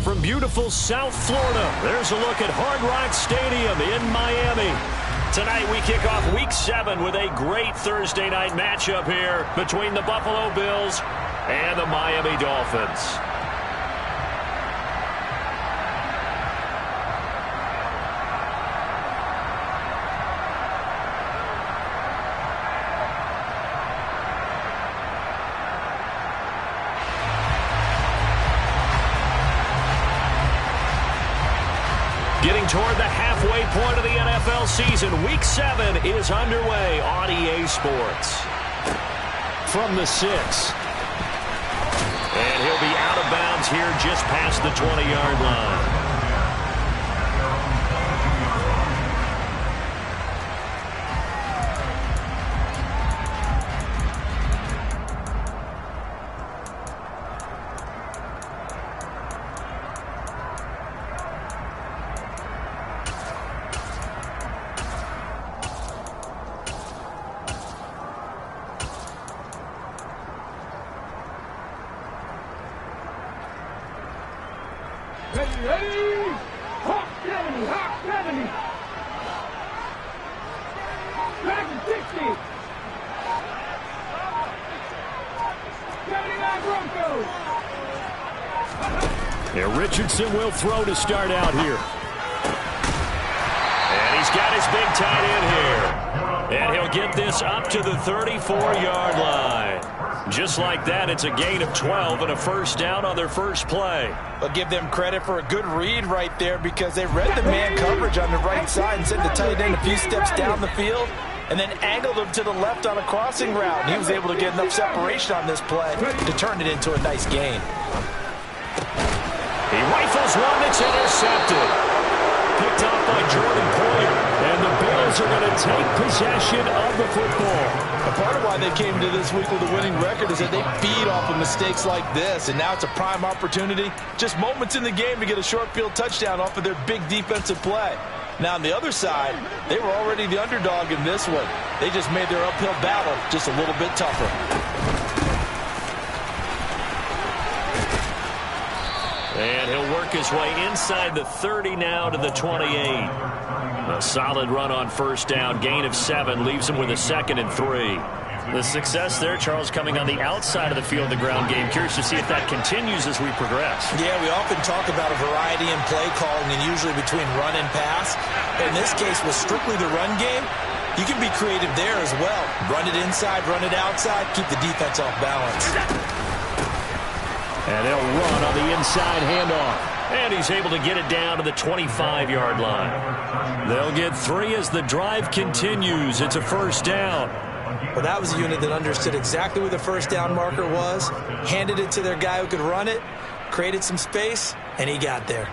From beautiful South Florida, there's a look at Hard Rock Stadium in Miami. Tonight we kick off Week 7 with a great Thursday night matchup here between the Buffalo Bills and the Miami Dolphins. Getting toward the halfway point of the NFL season, Week 7 is underway on EA Sports. From the 6. And he'll be out of bounds here just past the 20-yard line. Ready, Hawk 70, Hawk 70. Dragon 60. 79 Broncos. Yeah, Richardson will throw to start out here. And he's got his big tight end here. And he'll get this up to the 34-yard line. Just like that, it's a gain of 12 and a first down on their first play. I'll give them credit for a good read right there because they read the man coverage on the right side and sent the tight end a few steps down the field and then angled him to the left on a crossing route. And he was able to get enough separation on this play to turn it into a nice gain. He rifles one that's intercepted. Picked off by Jordan Poyer. And the Bills are going to take possession of the football. A part of why they came to this week with a winning record is that they feed off of mistakes like this. And now it's a prime opportunity. Just moments in the game to get a short field touchdown off of their big defensive play. Now on the other side, they were already the underdog in this one. They just made their uphill battle just a little bit tougher. And he'll work his way inside the 30 now to the 28. A solid run on first down. Gain of 7 leaves him with a 2nd and 3. The success there, Charles, coming on the outside of the field, the ground game. Curious to see if that continues as we progress. Yeah, we often talk about a variety in play calling and usually between run and pass. In this case, with strictly the run game, you can be creative there as well. Run it inside, run it outside, keep the defense off balance. And they'll run on the inside handoff. And he's able to get it down to the 25-yard line. They'll get 3 as the drive continues. It's a first down. Well, that was a unit that understood exactly where the first down marker was, handed it to their guy who could run it, created some space, and he got there.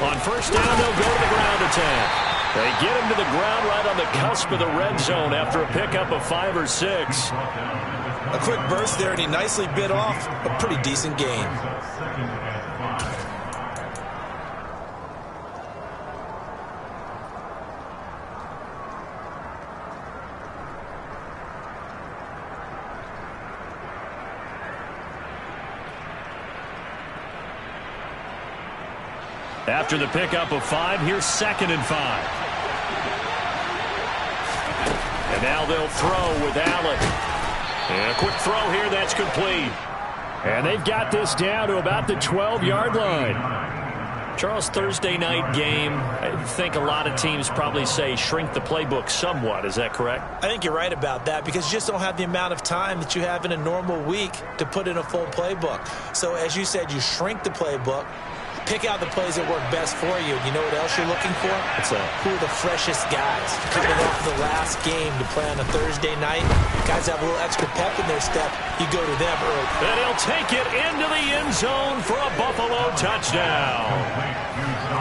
On first down, they'll go to the ground attack. They get him to the ground right on the cusp of the red zone after a pickup of 5 or 6. A quick burst there, and he nicely bit off a pretty decent gain. After the pickup of 5, here's 2nd and 5. And now they'll throw with Allen. And a quick throw here, that's complete. And they've got this down to about the 12-yard line. Charles, Thursday night game, I think a lot of teams probably say shrink the playbook somewhat. Is that correct? I think you're right about that because you just don't have the amount of time that you have in a normal week to put in a full playbook. So as you said, you shrink the playbook. Pick out the plays that work best for you. You know what else you're looking for? What's that? Who are the freshest guys? Coming off the last game to play on a Thursday night, guys have a little extra pep in their step. You go to them early. And he'll take it into the end zone for a Buffalo touchdown.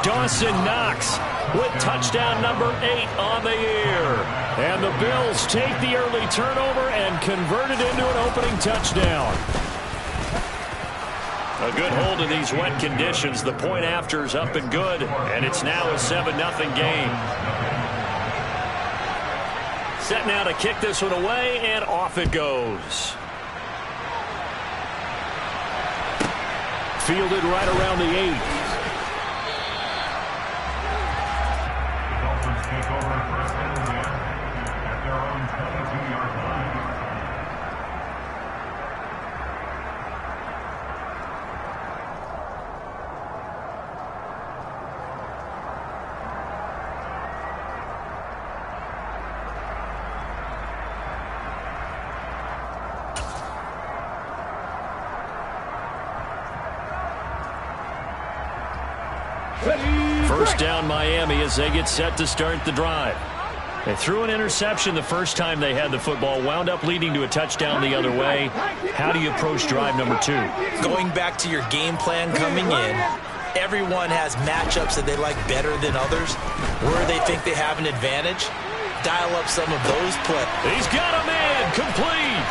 Dawson Knox with touchdown number 8 on the year. And the Bills take the early turnover and convert it into an opening touchdown. A good hold in these wet conditions. The point after is up and good, and it's now a 7-0 game. Set now to kick this one away, and off it goes. Fielded right around the 8. Dolphins take over first and 10 at their own 22-yard line. First down Miami as they get set to start the drive. They threw an interception the first time they had the football, wound up leading to a touchdown the other way. How do you approach drive number 2? Going back to your game plan coming in, everyone has matchups that they like better than others. Where they think they have an advantage, dial up some of those plays. He's got a man complete.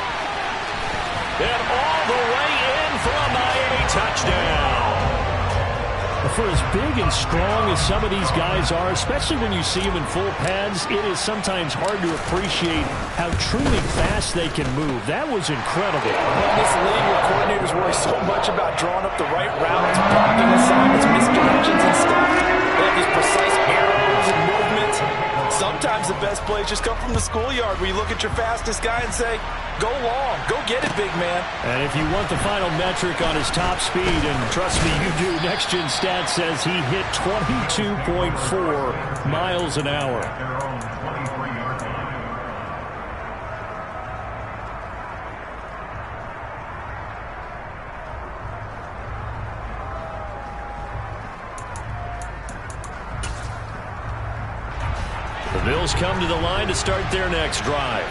And all the way in for a Miami touchdown. For as big and strong as some of these guys are, especially when you see them in full pads, it is sometimes hard to appreciate how truly fast they can move. That was incredible. In this league where coordinators worry so much about drawing up the right routes, blocking assignments, misdirections and stuff, they have these precise arrows and movements. Sometimes the best plays just come from the schoolyard where you look at your fastest guy and say, go long, go get it, big man. And if you want the final metric on his top speed, and trust me, you do, Next Gen Stats says he hit 22.4 miles an hour. Their own 23-yard line. The Bills come to the line to start their next drive.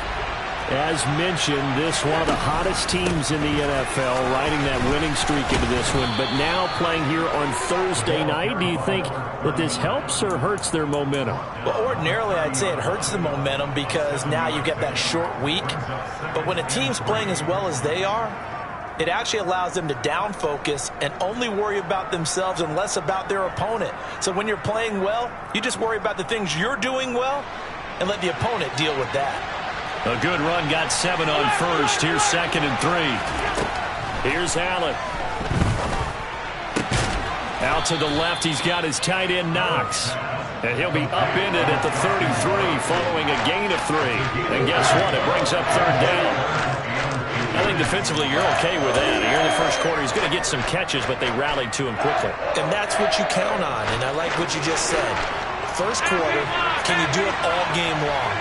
As mentioned, this one of the hottest teams in the NFL, riding that winning streak into this one, but now playing here on Thursday night. Do you think that this helps or hurts their momentum? Well, ordinarily, I'd say it hurts the momentum because now you get that short week. But when a team's playing as well as they are, it actually allows them to down focus and only worry about themselves and less about their opponent. So when you're playing well, you just worry about the things you're doing well and let the opponent deal with that. A good run, got 7 on first. Here's 2nd and 3. Here's Allen. Out to the left, he's got his tight end Knox. And he'll be upended at the 33 following a gain of 3. And guess what? It brings up 3rd down. I think defensively you're okay with that. Here in the first quarter, he's going to get some catches, but they rallied to him quickly. And that's what you count on, and I like what you just said. First quarter, can you do it all game long?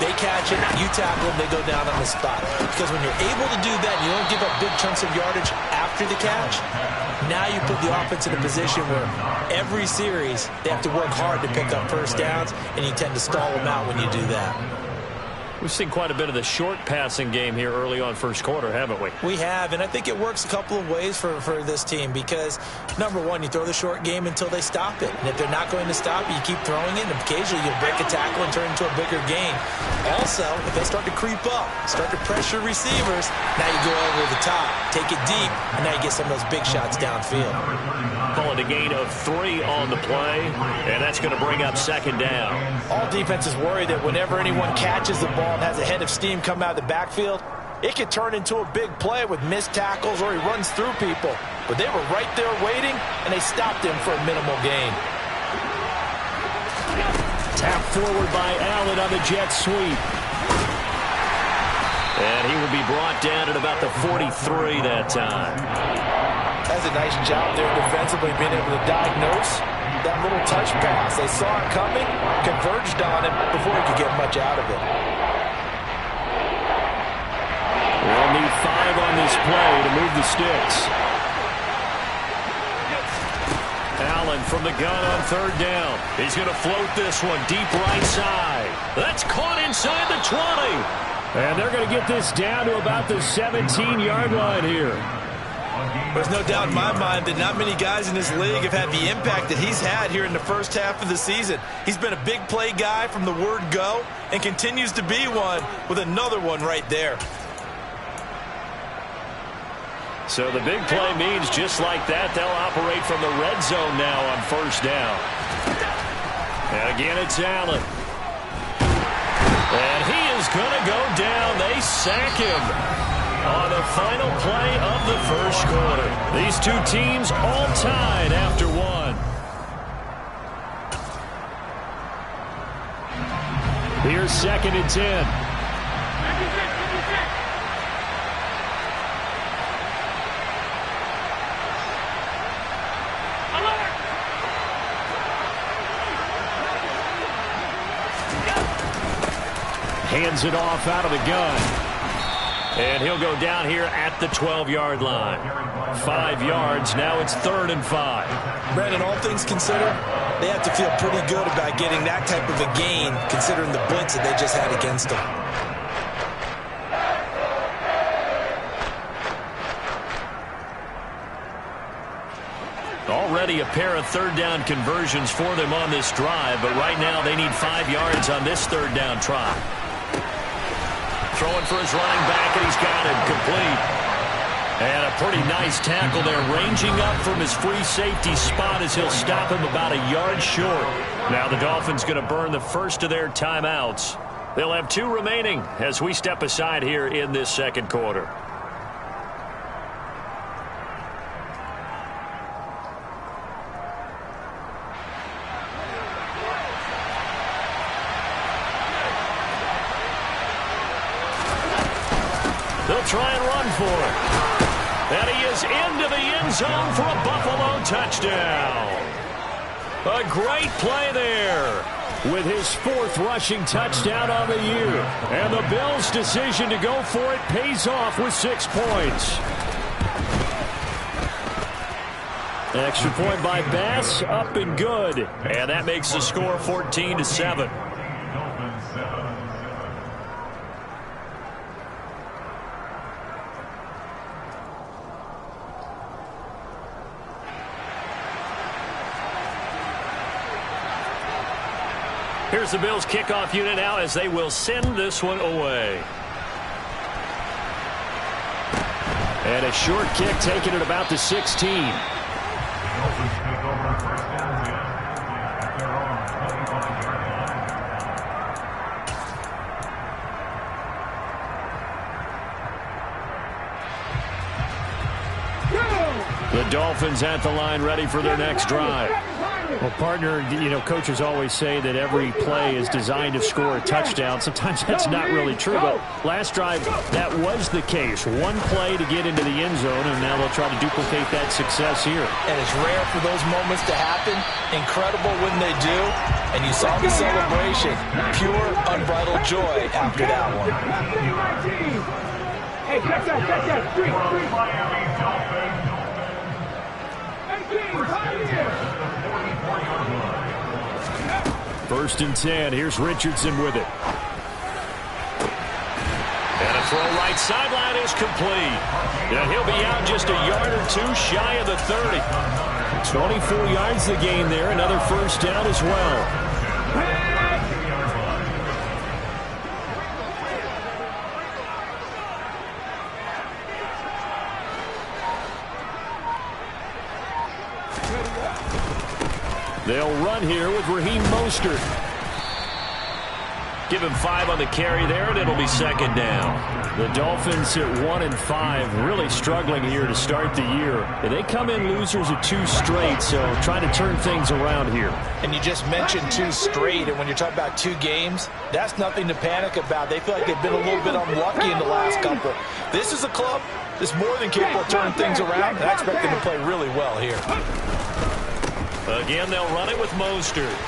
They catch it, you tackle them, they go down on the spot. Because when you're able to do that, and you don't give up big chunks of yardage after the catch, now you put the offense in a position where every series they have to work hard to pick up first downs, and you tend to stall them out when you do that. We've seen quite a bit of the short passing game here early on first quarter, haven't we? We have, and I think it works a couple of ways for this team because, number one, you throw the short game until they stop it. And if they're not going to stop it, you keep throwing it, and occasionally you'll break a tackle and turn it into a bigger gain. Also, if they start to creep up, start to pressure receivers, now you go over the top, take it deep, and now you get some of those big shots downfield. Call it a gain of 3 on the play, and that's going to bring up 2nd down. All defenses worry that whenever anyone catches the ball and has a head of steam come out of the backfield, it could turn into a big play with missed tackles or he runs through people. But they were right there waiting, and they stopped him for a minimal gain. Tap forward by Allen on the jet sweep. And he will be brought down at about the 43 that time. That's a nice job there defensively, being able to diagnose that little touch pass. They saw it coming, converged on it before he could get much out of it. We'll need 5 on this play to move the sticks. Allen from the gun on third down. He's going to float this one deep right side. That's caught inside the 20. And they're going to get this down to about the 17-yard line here. There's no doubt in my mind that not many guys in this league have had the impact that he's had here in the first half of the season. He's been a big play guy from the word go and continues to be one with another one right there. So the big play means just like that, they'll operate from the red zone now on first down. And again, it's Allen. And he is going to go down. They sack him on the final play of the first quarter. These two teams all tied after one. Here's 2nd and 10. Hands it off out of the gun. And he'll go down here at the 12-yard line. 5 yards. Now it's 3rd and 5. Brandon, all things considered, they have to feel pretty good about getting that type of a gain, considering the blitz that they just had against them. Already a pair of third down conversions for them on this drive, but right now they need 5 yards on this third down try. Throwing for his running back, and he's got it complete. And a pretty nice tackle there, ranging up from his free safety spot as he'll stop him about a yard short. Now the Dolphins going to burn the first of their timeouts. They'll have 2 remaining as we step aside here in this second quarter. They'll try and run for it. And he is into the end zone for a Buffalo touchdown. A great play there. With his 4th rushing touchdown on the year. And the Bills' decision to go for it pays off with 6 points. Extra point by Bass, up and good. And that makes the score 14-7. Here's the Bills kickoff unit now as they will send this one away. And a short kick taken at about the 16. The Dolphins at the line ready for their next drive. Well, partner, you know, coaches always say that every play is designed to score a touchdown. Sometimes that's not really true, but last drive, that was the case. One play to get into the end zone, and now they'll try to duplicate that success here. And it's rare for those moments to happen. Incredible when they do. And you saw the celebration. Pure, unbridled joy after that one. Hey, catch that, street. 1st and 10. Here's Richardson with it. And a throw right sideline is complete. And he'll be out just a yard or 2 shy of the 30. 24 yards the gain there. Another first down as well. They'll run here with Raheem Mostert. Give him 5 on the carry there, and it'll be 2nd down. The Dolphins at 1-5, really struggling here to start the year. And they come in losers of 2 straight, so trying to turn things around here. And you just mentioned 2 straight, and when you're talking about 2 games, that's nothing to panic about. They feel like they've been a little bit unlucky in the last couple. This is a club that's more than capable of turning things around, and I expect them to play really well here. Again, they'll run it with Mostert.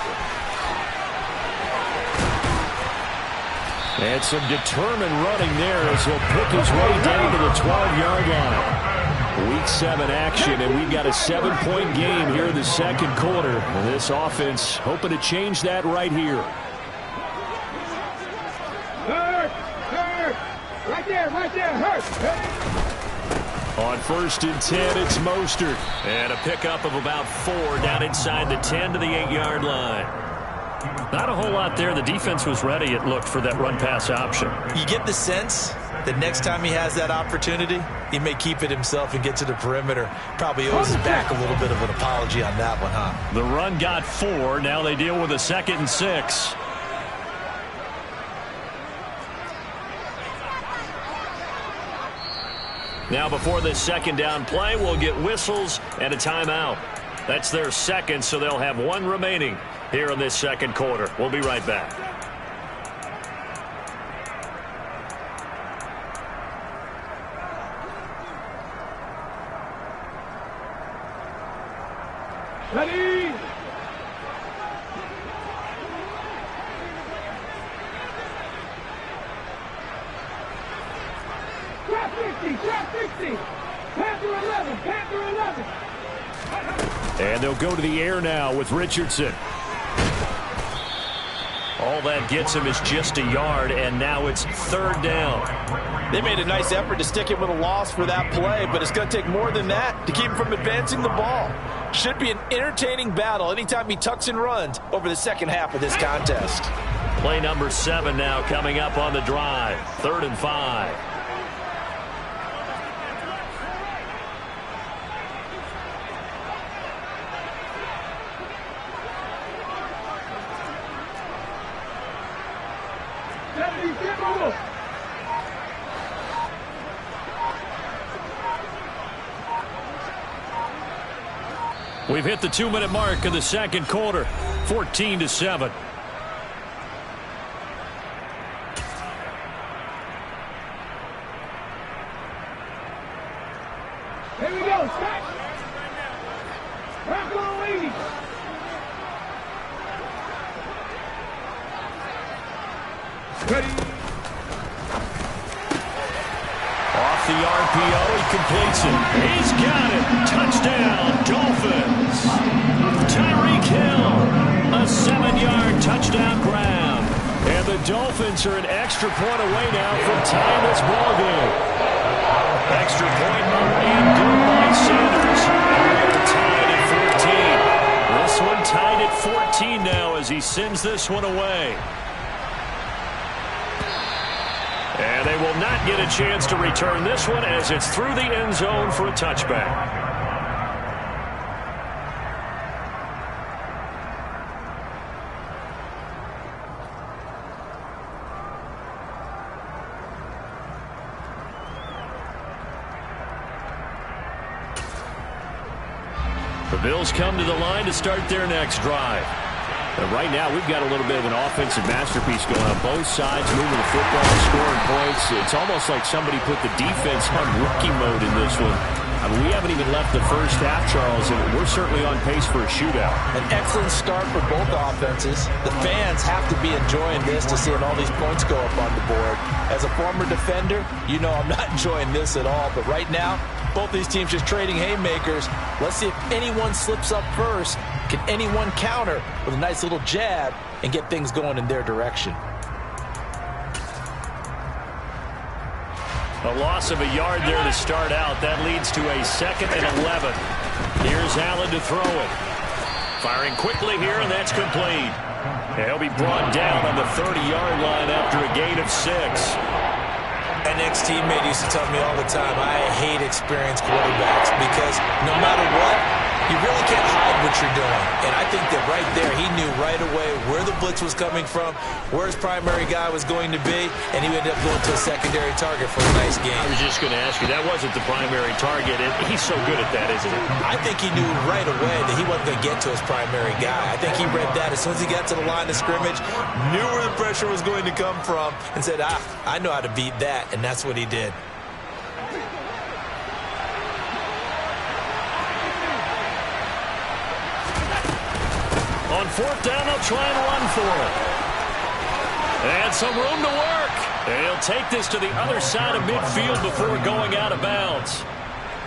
And some determined running there as he'll pick his way down to the 12-yard line. Week 7 action, and we've got a 7-point game here in the second quarter. And this offense hoping to change that right here. Hurt! Hurt! Right there, hurt! On 1st and 10, it's Mostert. And a pickup of about 4 down inside the 10 to the 8-yard line. Not a whole lot there. The defense was ready, it looked, for that run-pass option. You get the sense that next time he has that opportunity, he may keep it himself and get to the perimeter. Probably owes his back a little bit of an apology on that one, huh? The run got 4. Now they deal with a 2nd and 6. Now before this second down play, we'll get whistles and a timeout. That's their second, so they'll have 1 remaining here in this second quarter. We'll be right back. Ready! Trap 60! Panther 11! And they'll go to the air now with Richardson. All that gets him is just a yard, and now it's 3rd down. They made a nice effort to stick him with a loss for that play, but it's going to take more than that to keep him from advancing the ball. Should be an entertaining battle anytime he tucks and runs over the second half of this contest. Play number 7 now coming up on the drive. 3rd and 5. We've hit the 2-minute mark of the second quarter. 14-7. Here we go, stop! Rock on, ladies! Ready! Off the RPO, he completes it. He's got it. Touchdown, Dolphins. Tyreek Hill, a 7-yard touchdown grab. And the Dolphins are an extra point away now from tying this ball game. Extra point and good by Sanders. And we're tied at 14. This one tied at 14 now as he sends this one away. And they will not get a chance to return this one as it's through the end zone for a touchback. The Bills come to the line to start their next drive. And right now, we've got a little bit of an offensive masterpiece going on both sides, moving the football, scoring points. It's almost like somebody put the defense on rookie mode in this one. I mean, we haven't even left the first half, Charles, and we're certainly on pace for a shootout. An excellent start for both offenses. The fans have to be enjoying this to seeing all these points go up on the board. As a former defender, you know I'm not enjoying this at all. But right now, both these teams just trading haymakers. Let's see if anyone slips up first. Can anyone counter with a nice little jab and get things going in their direction? A loss of a yard there to start out. That leads to a 2nd and 11. Here's Allen to throw it. Firing quickly here, and that's complete. And he'll be brought down on the 30-yard line after a gain of 6. An ex-teammate used to tell me all the time, I hate experienced quarterbacks because no matter what, you really can't hide what you're doing. And I think that right there, he knew right away where the blitz was coming from, where his primary guy was going to be, and he ended up going to a secondary target for a nice game. I was just going to ask you, that wasn't the primary target, and he's so good at that, isn't he? I think he knew right away that he wasn't going to get to his primary guy. I think he read that as soon as he got to the line of scrimmage, knew where the pressure was going to come from, and said, I know how to beat that, and that's what he did. On 4th down, they'll try and run for it. And some room to work. And he'll take this to the other side of midfield before going out of bounds.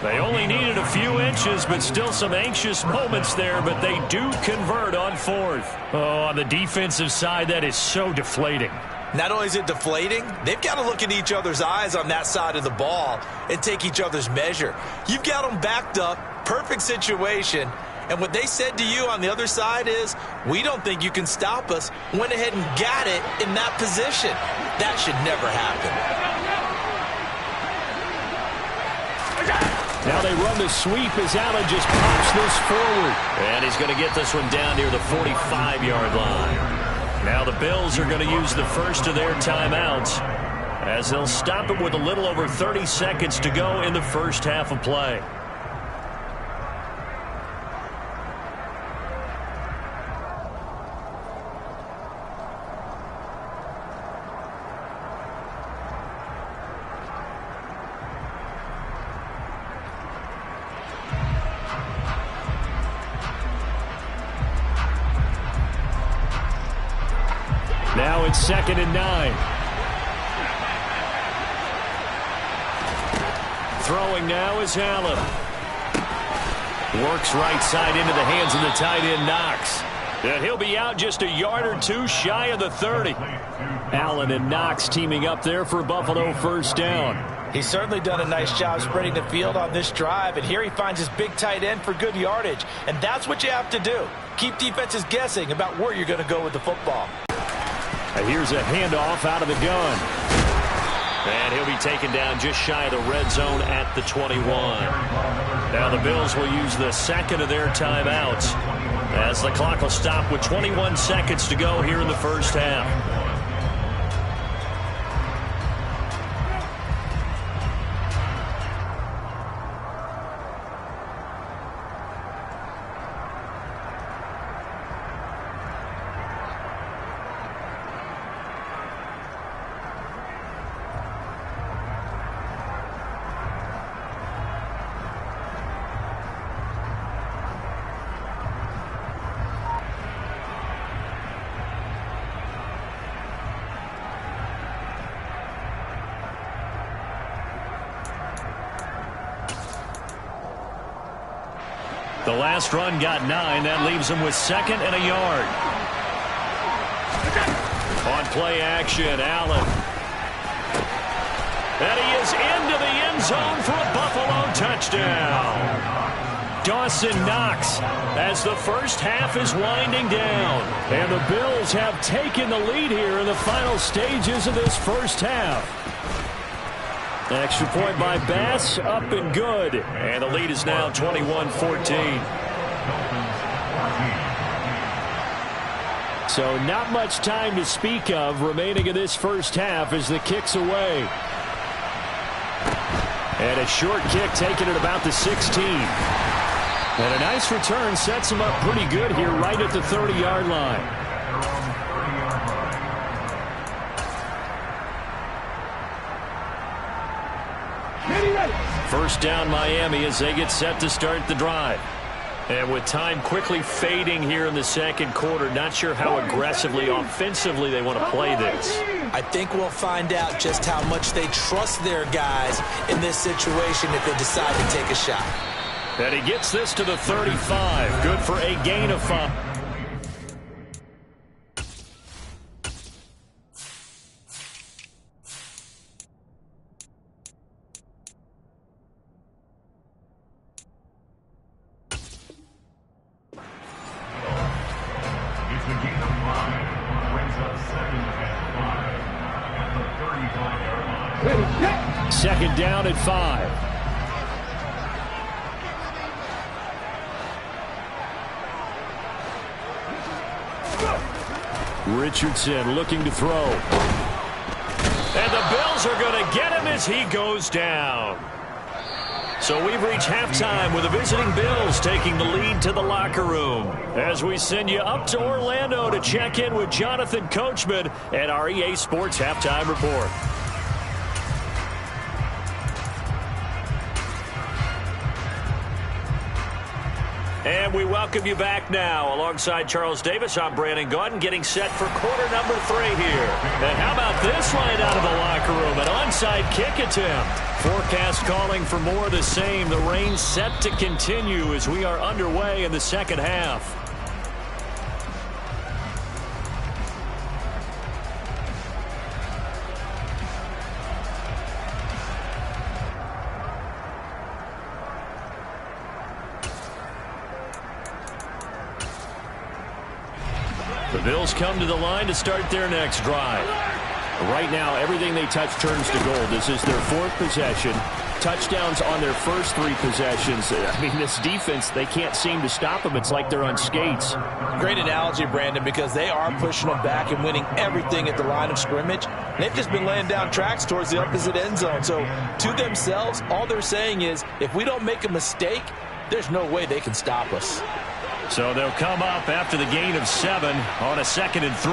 They only needed a few inches, but still some anxious moments there, but they do convert on 4th. Oh, on the defensive side, that is so deflating. Not only is it deflating, they've got to look in each other's eyes on that side of the ball and take each other's measure. You've got them backed up, perfect situation, and what they said to you on the other side is, we don't think you can stop us. Went ahead and got it in that position. That should never happen. Now they run the sweep as Allen just pops this forward. And he's going to get this one down near the 45-yard line. Now the Bills are going to use the first of their timeouts as they'll stop it with a little over 30 seconds to go in the first half of play. Now it's 2nd and 9. Throwing now is Allen. Works right side into the hands of the tight end, Knox. And he'll be out just a yard or two shy of the 30. Allen and Knox teaming up there for Buffalo first down. He's certainly done a nice job spreading the field on this drive, and here he finds his big tight end for good yardage. And that's what you have to do. Keep defenses guessing about where you're going to go with the football. Here's a handoff out of the gun. And he'll be taken down just shy of the red zone at the 21. Now the Bills will use the second of their timeouts as the clock will stop with 21 seconds to go here in the first half. The last run got 9. That leaves him with 2nd and a yard. On play action, Allen. And he is into the end zone for a Buffalo touchdown. Dawson Knox as the first half is winding down. And the Bills have taken the lead here in the final stages of this first half. Extra point by Bass, up and good. And the lead is now 21-14. So not much time to speak of remaining in this first half as the kick's away. And a short kick taken at about the 16. And a nice return sets him up pretty good here right at the 30-yard line. First down Miami as they get set to start the drive. And with time quickly fading here in the second quarter, not sure how aggressively, offensively they want to play this. I think we'll find out just how much they trust their guys in this situation if they decide to take a shot. And he gets this to the 35. Good for a gain of 5. Second down at 5. Richardson looking to throw. And the Bills are going to get him as he goes down. So we've reached halftime with the visiting Bills taking the lead to the locker room. As we send you up to Orlando to check in with Jonathan Coachman and our EA Sports Halftime Report. And And we welcome you back now. Alongside Charles Davis, I'm Brandon Gaudin, getting set for quarter number 3 here. And how about this right out of the locker room? An onside kick attempt. Forecast calling for more of the same. The rain set to continue as we are underway in the second half. The Bills come to the line to start their next drive. Right now, everything they touch turns to gold. This is their 4th possession. Touchdowns on their first 3 possessions. I mean, this defense, they can't seem to stop them. It's like they're on skates. Great analogy, Brandon, because they are pushing them back and winning everything at the line of scrimmage. They've just been laying down tracks towards the opposite end zone. So, to themselves, all they're saying is, if we don't make a mistake, there's no way they can stop us. So they'll come up after the gain of 7 on a 2nd and 3.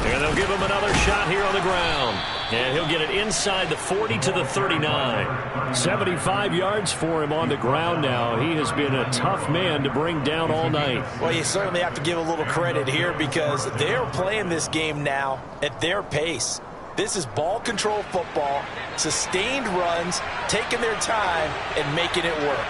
And they'll give him another shot here on the ground. And he'll get it inside the 40 to the 39. 75 yards for him on the ground now. He has been a tough man to bring down all night. Well, you certainly have to give a little credit here because they're playing this game now at their pace. This is ball control football, sustained runs, taking their time and making it work.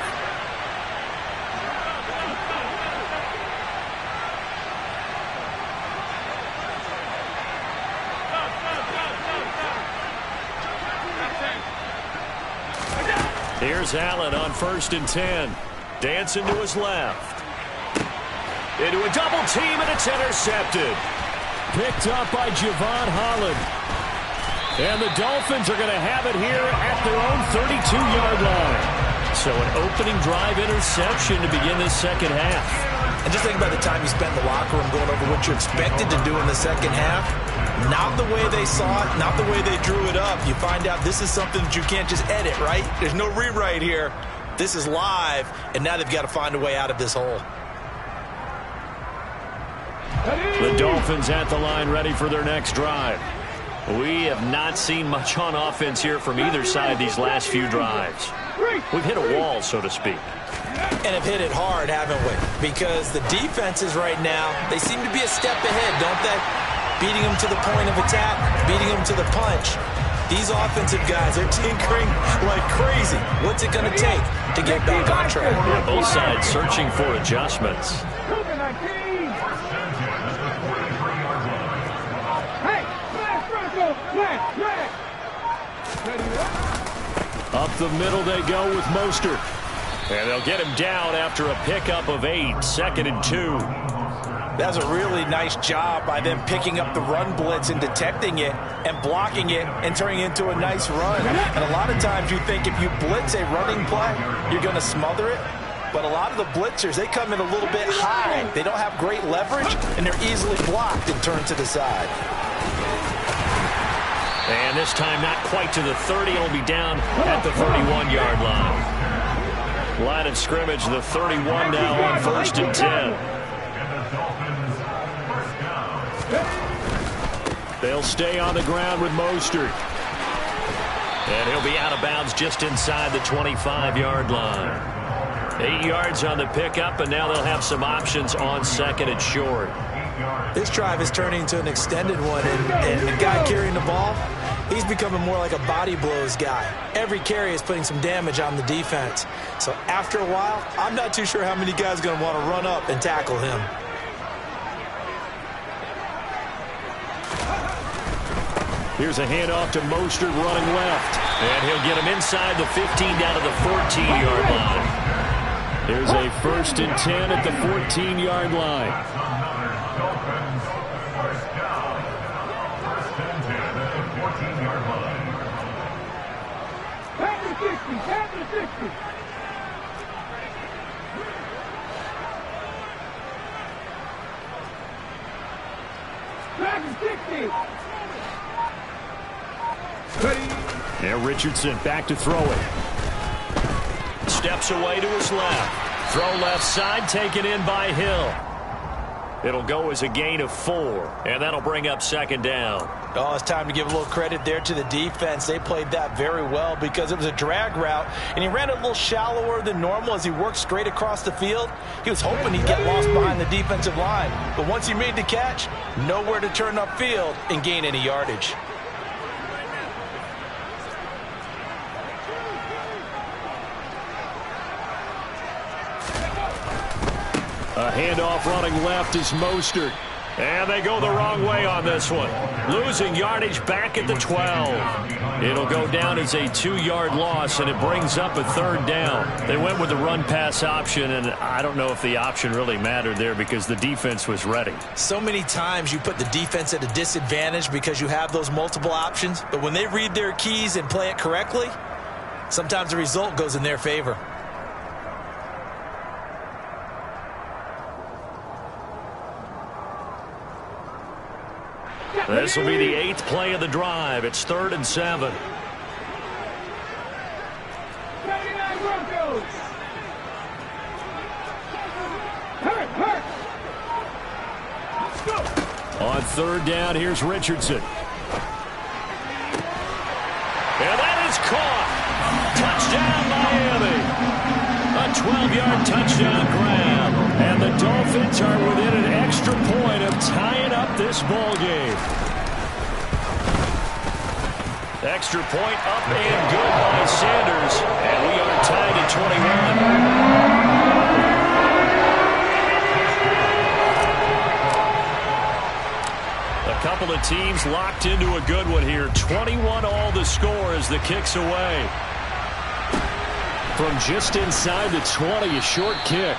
Here's Allen on 1st and 10. Dancing to his left. Into a double team, and it's intercepted. Picked up by Javon Holland. And the Dolphins are going to have it here at their own 32-yard line. So an opening drive interception to begin this second half. And just think about the time you spent in the locker room going over what you expected to do in the second half. Not the way they saw it, not the way they drew it up. You find out this is something that you can't just edit, right? There's no rewrite here. This is live, and now they've got to find a way out of this hole. The Dolphins at the line ready for their next drive. We have not seen much on offense here from either side these last few drives. We've hit a wall, so to speak. And have hit it hard, haven't we? Because the defenses right now, they seem to be a step ahead, don't they? Beating them to the point of attack, beating them to the punch. These offensive guys, they're tinkering like crazy. What's it going to take to get back on track? Yeah, both sides searching for adjustments. Up the middle they go with Mostert. And they'll get him down after a pickup of 8, 2nd and 2. That's a really nice job by them picking up the run blitz and detecting it and blocking it and turning it into a nice run. And a lot of times you think if you blitz a running play, you're going to smother it. But a lot of the blitzers, they come in a little bit high. They don't have great leverage, and they're easily blocked and turned to the side. And this time not quite to the 30. It'll be down at the 31-yard line. Line of scrimmage, the 31 now on 1st and 10. They'll stay on the ground with Mostert. And he'll be out of bounds just inside the 25-yard line. 8 yards on the pickup, and now they'll have some options on 2nd and short. This drive is turning into an extended one, and the guy carrying the ball, he's becoming more like a body blows guy. Every carry is putting some damage on the defense. So after a while, I'm not too sure how many guys are going to want to run up and tackle him. Here's a handoff to Mostert running left. And he'll get him inside the 15 down to the 14-yard line. Here's a 1st and 10 at the 14-yard line. Now Richardson back to throw it. Steps away to his left. Throw left side, taken in by Hill. It'll go as a gain of 4, and that'll bring up second down. Oh, it's time to give a little credit there to the defense. They played that very well because it was a drag route, and he ran it a little shallower than normal as he worked straight across the field. He was hoping he'd get lost behind the defensive line, but once he made the catch, nowhere to turn upfield and gain any yardage. A handoff running left is Mostert. And they go the wrong way on this one. Losing yardage back at the 12. It'll go down as a 2-yard loss, and it brings up a third down. They went with the run-pass option, and I don't know if the option really mattered there because the defense was ready. So many times you put the defense at a disadvantage because you have those multiple options, but when they read their keys and play it correctly, sometimes the result goes in their favor. This will be the 8th play of the drive. It's 3rd and 7. 79 Broncos. Hurt. Let's go. On 3rd down, here's Richardson. And that is caught. Touchdown, Miami. A 12-yard touchdown grab. And the Dolphins are within an extra point of tying up this ball game. Extra point up and good by Sanders. And we are tied at 21. A couple of teams locked into a good one here. 21 all the score as the kick's away. From just inside the 20, a short kick.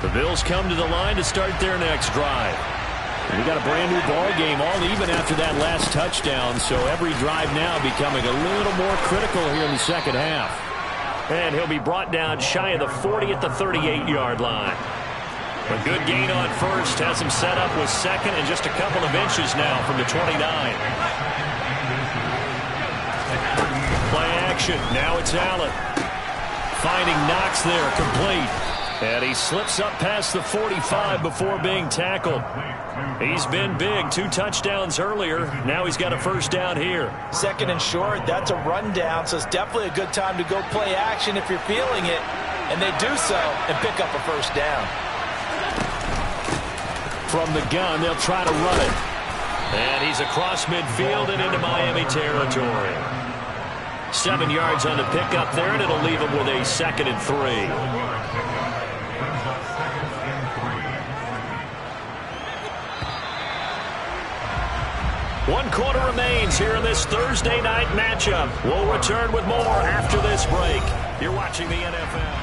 The Bills come to the line to start their next drive. We got a brand new ball game, all even after that last touchdown, so every drive now becoming a little more critical here in the second half. And he'll be brought down shy of the 40 at the 38-yard line. A good gain on first has him set up with second and just a couple of inches now from the 29. Play action. Now it's Allen. Finding Knox there, complete. And he slips up past the 45 before being tackled. He's been big. 2 touchdowns earlier. Now he's got a first down here. Second and short, that's a rundown, so it's definitely a good time to go play action if you're feeling it. And they do so and pick up a first down. From the gun, they'll try to run it. And he's across midfield and into Miami territory. 7 yards on the pickup there, and it'll leave him with a 2nd and 3. One quarter remains here in this Thursday night matchup. We'll return with more after this break. You're watching the NFL.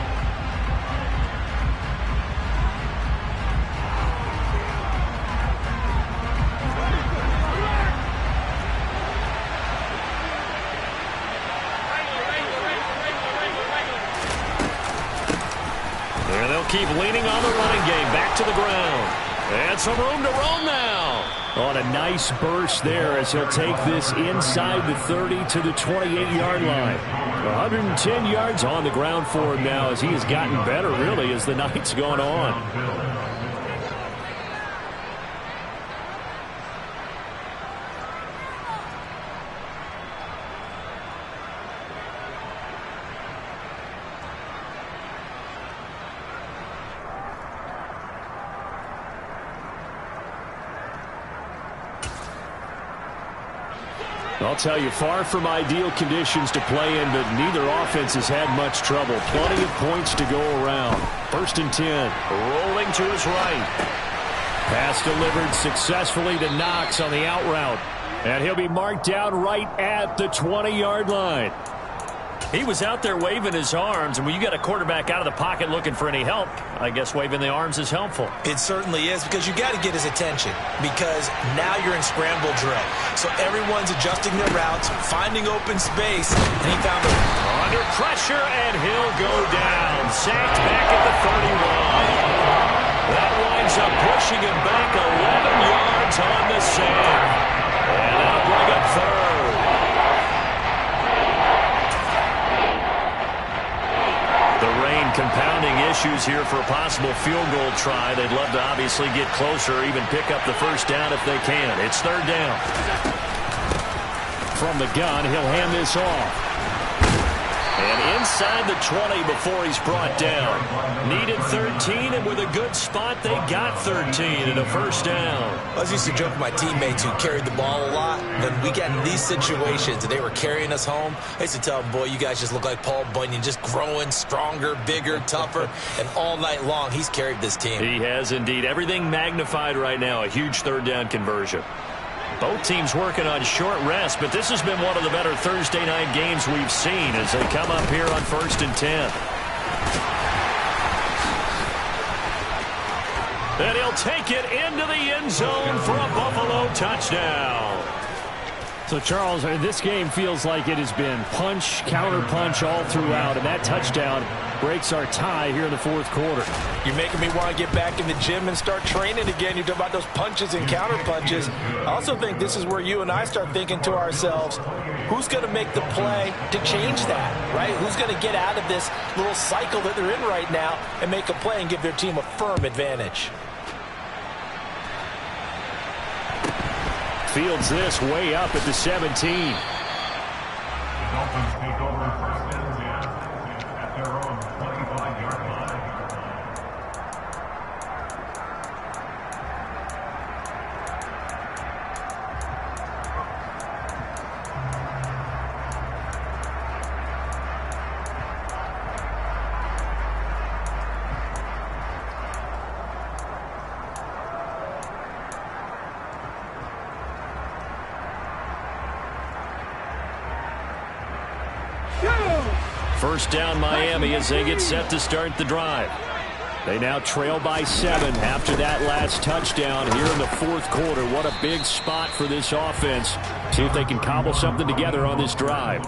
There they'll keep leaning on the running game. Back to the ground. And some room to roam now. On a nice burst there as he'll take this inside the 30 to the 28-yard line. 110 yards on the ground for him now as he has gotten better, really, as the night's gone on. I'll tell you, far from ideal conditions to play in, but neither offense has had much trouble. Plenty of points to go around. 1st and 10. Rolling to his right. Pass delivered successfully to Knox on the out route. And he'll be marked down right at the 20-yard line. He was out there waving his arms, and when you got a quarterback out of the pocket looking for any help, I guess waving the arms is helpful. It certainly is, because you got to get his attention, because now you're in scramble drill. So everyone's adjusting their routes, finding open space, and he found it. Under pressure, and he'll go down. Sacked back at the 31. That winds up pushing him back 11 yards. issues here for a possible field goal try. They'd love to obviously get closer or even pick up the first down if they can. It's third down. From the gun, he'll hand this off. And inside the 20 before he's brought down. Needed 13, and with a good spot, they got 13 and a first down. I was used to joke with my teammates who carried the ball a lot. When we got in these situations and they were carrying us home, I used to tell them, boy, you guys just look like Paul Bunyan, just growing stronger, bigger, tougher, and all night long he's carried this team. He has indeed. Everything magnified right now. A huge third down conversion. Both teams working on short rest, but this has been one of the better Thursday night games we've seen as they come up here on 1st and 10. And he'll take it into the end zone for a Buffalo touchdown. So, Charles, this game feels like it has been punch, counter punch all throughout, and that touchdown breaks our tie here in the fourth quarter. You're making me want to get back in the gym and start training again. You're talking about those punches and counter punches. I also think this is where you and I start thinking to ourselves, who's going to make the play to change that, right? Who's going to get out of this little cycle that they're in right now and make a play and give their team a firm advantage? Fields this way up at the 17. Dolphins take over first and 10 at their own 25-yard line. First down Miami as they get set to start the drive. They now trail by 7 after that last touchdown here in the fourth quarter. What a big spot for this offense. See if they can cobble something together on this drive.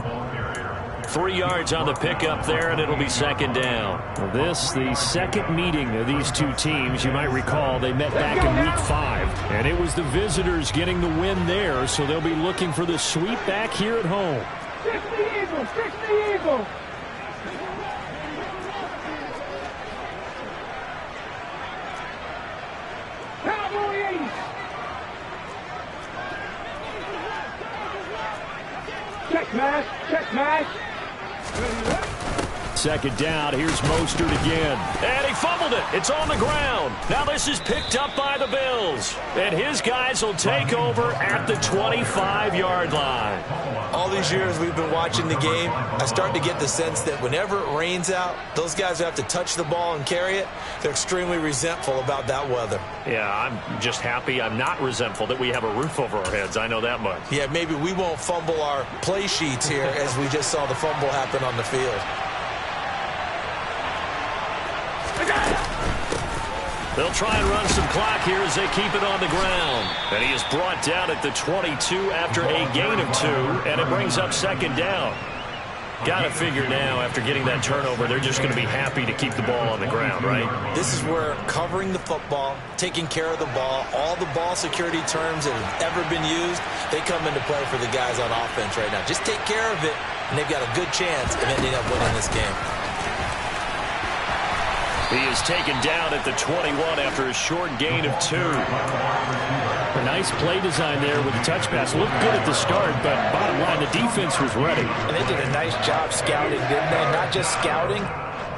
3 yards on the pickup there, and it'll be second down. Well, the second meeting of these two teams. You might recall they met back in week 5, and it was the visitors getting the win there, so they'll be looking for the sweep back here at home. 60 Eagles, 60 Eagles. Cowboys. Check match, check match. Second down, here's Mostert again. And he fumbled it. It's on the ground. Now this is picked up by the Bills. And his guys will take over at the 25-yard line. All these years we've been watching the game, I start to get the sense that whenever it rains out, those guys who have to touch the ball and carry it, they're extremely resentful about that weather. Yeah, I'm just happy I'm not resentful that we have a roof over our heads. I know that much. Yeah, maybe we won't fumble our play sheets here as we just saw the fumble happen on the field. They'll try and run some clock here as they keep it on the ground. And he is brought down at the 22 after a gain of 2, and it brings up second down. Got to figure now, after getting that turnover, they're just going to be happy to keep the ball on the ground, right? This is where covering the football, taking care of the ball, all the ball security terms that have ever been used, they come into play for the guys on offense right now. Just take care of it, and they've got a good chance of ending up winning this game. He is taken down at the 21 after a short gain of 2. A nice play design there with the touch pass. Looked good at the start, but bottom line, the defense was ready. And they did a nice job scouting, didn't they? Not just scouting,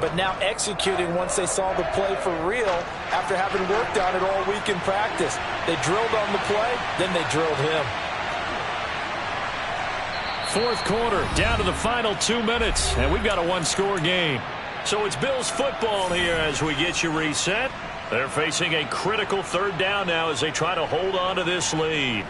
but now executing once they saw the play for real after having worked on it all week in practice. They drilled on the play, then they drilled him. Fourth quarter, down to the final 2 minutes, and we've got a one-score game. So it's Bills football here as we get you reset. They're facing a critical third down now as they try to hold on to this lead.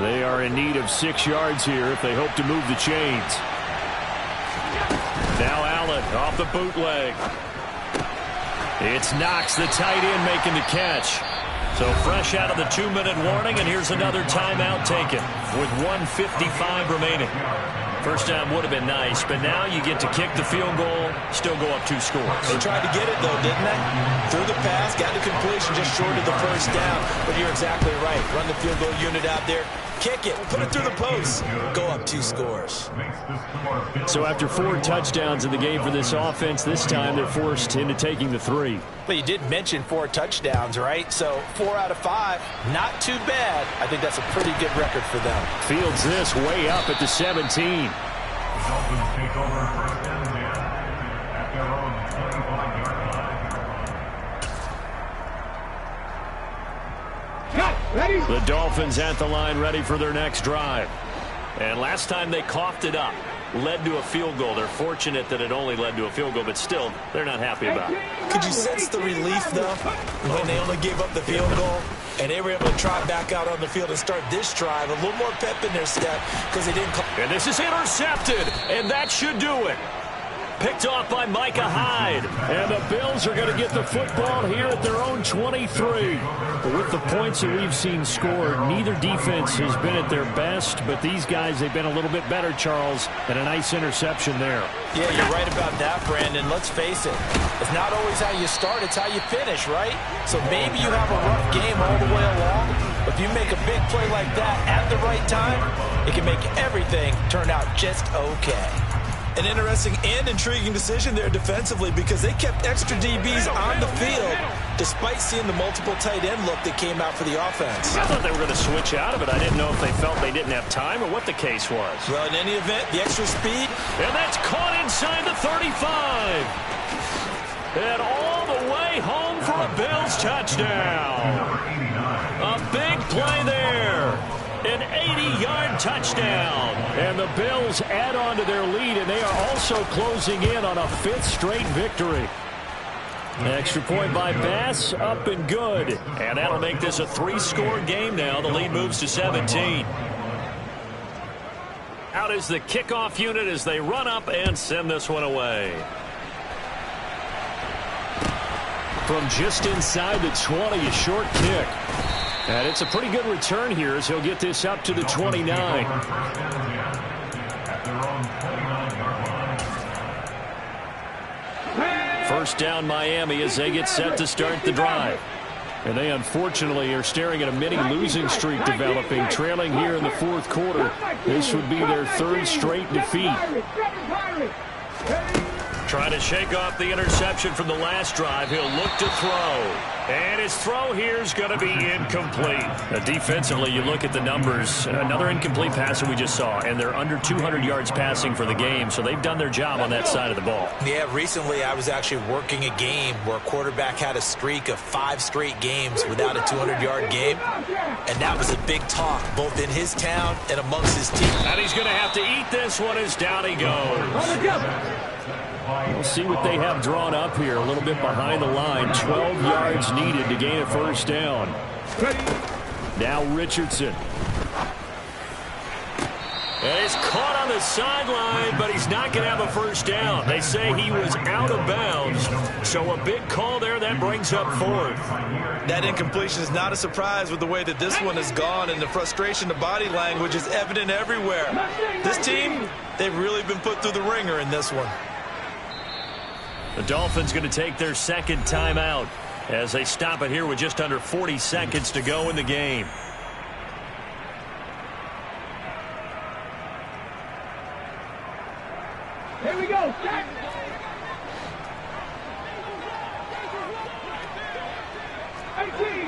They are in need of 6 yards here if they hope to move the chains. Now Allen off the bootleg. It's Knox, the tight end, making the catch. So fresh out of the 2-minute warning, and here's another timeout taken with 1:55 remaining. First down would have been nice, but now you get to kick the field goal, still go up 2 scores. They tried to get it, though, didn't they? Threw the pass, got the completion, just short of the first down. But you're exactly right. Run the field goal unit out there. Kick it. Put it through the post. Go up 2 scores. So after 4 touchdowns in the game for this offense, this time they're forced into taking the 3. But you did mention 4 touchdowns, right? So 4 out of 5, not too bad. I think that's a pretty good record for them. Fields this way up at the 17. Dolphins take over first and 10 at their own 25-yard line. The Dolphins at the line ready for their next drive. And last time they coughed it up, led to a field goal. They're fortunate that it only led to a field goal, but still, they're not happy about it. Could you sense the relief, though, when they only gave up the field goal and they were able to trot back out on the field and start this drive? A little more pep in their step because they didn't. And this is intercepted, and that should do it. Picked off by Micah Hyde. And the Bills are going to get the football here at their own 23. But with the points that we've seen scored, neither defense has been at their best. But these guys, they've been a little bit better, Charles, and a nice interception there. Yeah, you're right about that, Brandon. Let's face it. It's not always how you start, it's how you finish, right? So maybe you have a rough game all the way along. But if you make a big play like that at the right time, it can make everything turn out just okay. An interesting and intriguing decision there defensively because they kept extra DBs on the field despite seeing the multiple tight end look that came out for the offense. I thought they were going to switch out of it. I didn't know if they felt they didn't have time or what the case was. Well, in any event, the extra speed. And that's caught inside the 35. And all the way home for a Bills touchdown. A big play there. An 80-yard touchdown. And the Bills add on to their lead, and they are also closing in on a 5th straight victory. An extra point by Bass, up and good. And that'll make this a 3-score game now. The lead moves to 17. Out is the kickoff unit as they run up and send this one away. From just inside the 20, a short kick. And it's a pretty good return here as he'll get this up to the 29. First down Miami as they get set to start the drive. And they unfortunately are staring at a mini losing streak developing, trailing here in the 4th quarter. This would be their 3rd straight defeat. Trying to shake off the interception from the last drive. He'll look to throw. And his throw here is going to be incomplete. Now, defensively, you look at the numbers. Another incomplete pass that we just saw. And they're under 200 yards passing for the game. So they've done their job on that side of the ball. Yeah, recently I was actually working a game where a quarterback had a streak of 5 straight games without a 200-yard game. And that was a big talk, both in his town and amongst his team. And he's going to have to eat this one as down he goes. We'll see what they have drawn up here. A little bit behind the line. 12 yards needed to gain a first down. Now Richardson. And he's caught on the sideline, but he's not going to have a first down. They say he was out of bounds. So a big call there that brings up 4th. That incompletion is not a surprise with the way that this one has gone, and the frustration, the body language is evident everywhere. This team, they've really been put through the ringer in this one. The Dolphins going to take their 2nd timeout as they stop it here with just under 40 seconds to go in the game. Here we go. Set.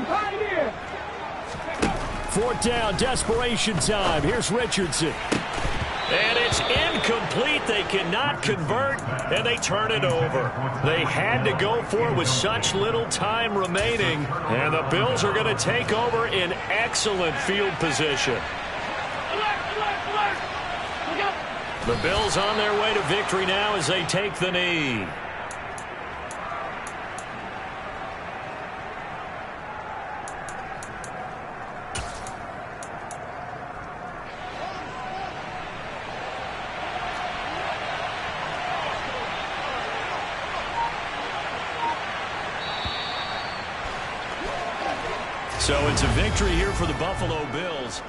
Pioneer. 4th down, desperation time. Here's Richardson. And it's incomplete. They cannot convert, and they turn it over. They had to go for it with such little time remaining, and the Bills are going to take over in excellent field position. The Bills on their way to victory now as they take the knee. So it's a victory here for the Buffalo Bills.